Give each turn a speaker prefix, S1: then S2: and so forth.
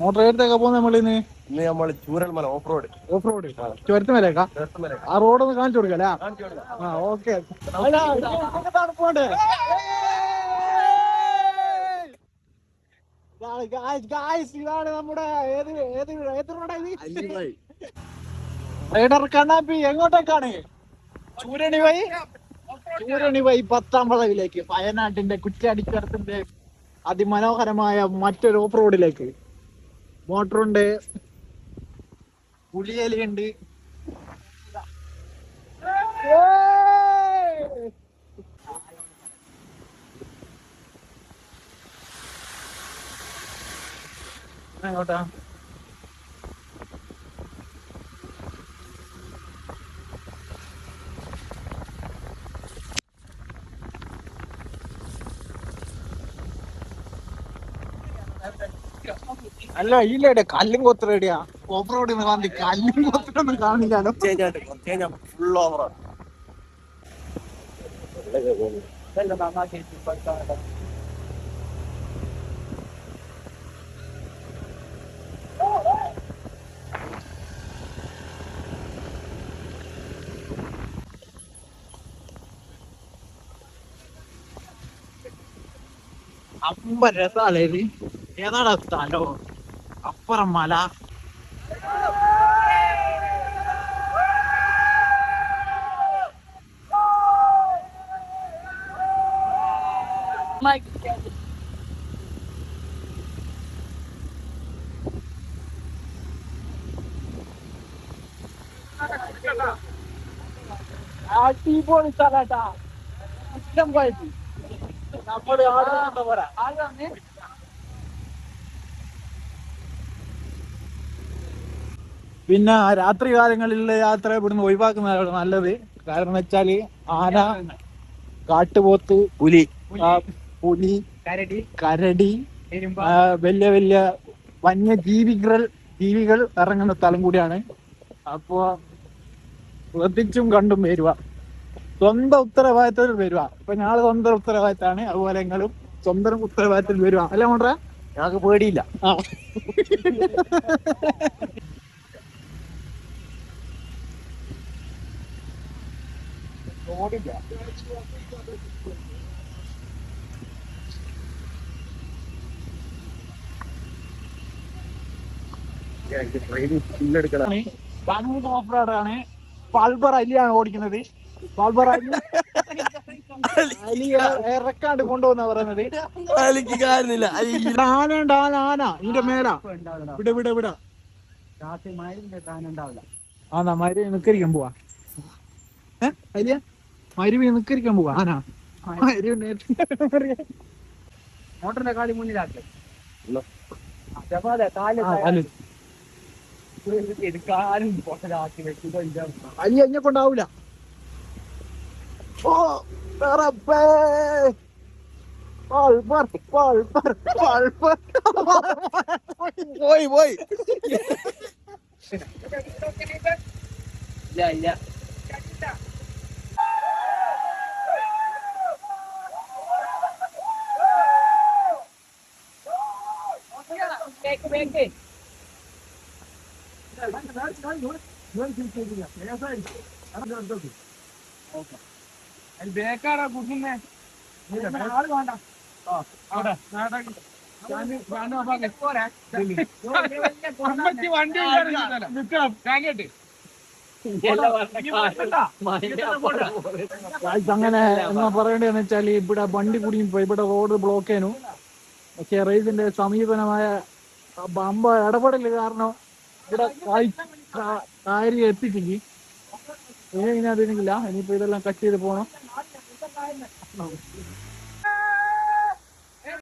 S1: Motor എടുത്തൊക്കെ പോകുന്ന നമ്മളിന്ന്
S2: ഇന്ന് നമ്മൾ ചൂരൽമല ഓഫ് റോഡ്
S1: ചുരത്തുമലേക്കാ ആ റോഡൊന്ന് കാണിച്ചു കൊടുക്കല്ലേ? ആ ഓക്കെ. തണുപ്പുണ്ട്. ഇതാണ് നമ്മുടെ ഏത് റോഡാ ഇത്? റൈഡർ കണ്ണാപ്പി എങ്ങോട്ടേക്കാണ്? ചൂരണി വഴി 10ാം വളവിലേക്ക്, വയനാട്ടിന്റെ കുറ്റ്യാടിക്കടത്തിന്റെ അതിമനോഹരമായ മറ്റൊരു ഓഫ് റോഡിലേക്ക്. മോട്ടറുണ്ട്, പുലിയലിയുണ്ട്. എങ്ങോട്ടാ? അല്ല ഇല്ലേ കല്ലും കൊത്ത് റെഡിയാ. ഓഫ് റോഡിൽ നിന്ന് കല്ലും കൊത്തിനൊന്നും കാണിക്കാനോ?
S2: ഫുൾ ഓവറാണ്.
S1: അമ്പ രസാലേ ഇത്. ഏതാടാ സ്ഥലോ? അപ്പുറം മല. അടിപൊളി സ്ഥലാട്ടാ. ഇഷ്ടം പോയിട്ട് നമ്മള് ആടുന്ന പോരാ. പിന്നെ രാത്രി കാലങ്ങളിലെ യാത്ര ഇവിടുന്ന് ഒഴിവാക്കുന്നതാണ് നല്ലത്. കാരണം വെച്ചാല് ആന, കാട്ടുപോത്ത്, പുലി, കരടി, വലിയ വലിയ ജീവികൾ ഇറങ്ങുന്ന സ്ഥലം കൂടിയാണ്. അപ്പോ ശ്രദ്ധിച്ചും കണ്ടും വരുക. സ്വന്തം ഉത്തരവാദിത്തത്തിൽ വരുക. ഇപ്പൊ ഞങ്ങള് സ്വന്തം ഉത്തരവാദിത്തമാണ്, അതുപോലെ നിങ്ങളും സ്വന്തം ഉത്തരവാദിത്തത്തിൽ വരുക. അല്ല മോണ്ടെ?
S2: ഞങ്ങൾക്ക് പേടിയില്ല.
S1: ഓഫ് റോഡാണ്. പൾബർ അലിയാണ് ഓടിക്കുന്നത്. പൾബർ അലി ഇറക്കാണ്ട് കൊണ്ടുപോകുന്ന പറയുന്നത്. ആന ഇതിന്റെ മേല വിട ആന്നാ മരുവി നിക്കരിക്കാൻ പോവാ. അലിയ മരുവി നിക്കരിക്കാൻ പോവാ ആന. മോട്ടറിന്റെ കാലി മുന്നിലാക്കി അലി എന്നെ കൊണ്ടാവൂല. പോയി ഇല്ല. ബേക്കാടാ കുടുങ്ങുന്നേ. ആള് വേണ്ട. അങ്ങനെ എന്നാ പറയണ്ടെന്ന് വെച്ചാല് ഇവിടെ വണ്ടി കുടുങ്ങിപ്പോയി. ഇവിടെ റോഡ് ബ്ലോക്ക് ചെയ്യുന്നു. പക്ഷെ റേസിന്റെ സമീപനമായ ബമ്പ ഇടപെടല് കാരണം ഇവിടെ കാര്യം എത്തിച്ചെങ്കിൽ ഇനി അതിനില്ല. ഇനിയിപ്പോ ഇതെല്ലാം കട്ട് ചെയ്ത് പോണം.